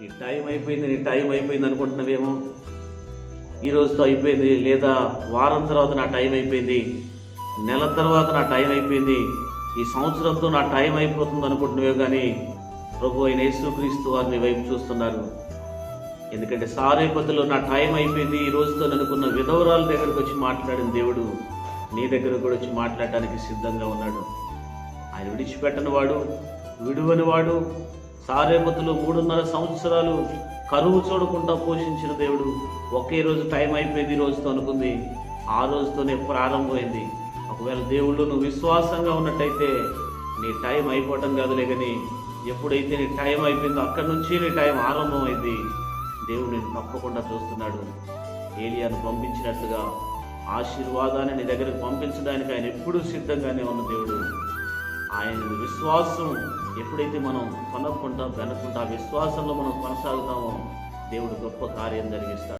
నీ టైం అయిపోయింది, నీ టైం అయిపోయింది అనుకుంటున్నావేమో. ఈ రోజుతో అయిపోయింది, లేదా వారం తర్వాత నా టైం అయిపోయింది, నెల తర్వాత నా టైం అయిపోయింది, ఈ సంవత్సరంతో నా టైం అయిపోతుంది అనుకుంటున్నావే. కానీ ప్రభు అయిన యేసుక్రీస్తు వారిని వైపు చూస్తున్నారు. ఎందుకంటే సారేపతిలో నా టైం అయిపోయింది, ఈ రోజుతో అనుకున్న విధవరాల దగ్గరకు వచ్చి మాట్లాడిన దేవుడు నీ దగ్గర కూడా వచ్చి మాట్లాడటానికి సిద్ధంగా ఉన్నాడు. ఆయన విడిచిపెట్టని వాడు, విడువని వాడు. సారేపతిలో 3.5 సంవత్సరాలు కరువు చూడకుండా పోషించిన దేవుడు ఒకే రోజు టైం అయిపోయింది ఈ రోజుతో అనుకుంది. ఆ రోజుతోనే ప్రారంభమైంది. ఒకవేళ దేవుళ్ళు నువ్వు విశ్వాసంగా ఉన్నట్టయితే నీ టైం అయిపోవటం కాదులే, కానీ ఎప్పుడైతే నీ టైం అయిపోయిందో అక్కడి నుంచి నీ టైం ఆరంభమైంది. దేవుడు నేను తప్పకుండా చూస్తున్నాడు. ఏలియాను పంపించినట్లుగా ఆశీర్వాదాన్ని నీ దగ్గరకు పంపించడానికి ఆయన ఎప్పుడూ సిద్ధంగానే ఉన్న దేవుడు. ఆయన విశ్వాసం ఎప్పుడైతే మనం కొనకుండా వెనకుండా విశ్వాసంలో మనం కొనసాగుతామో దేవుడు గొప్ప కార్యం జరిగిస్తాడు.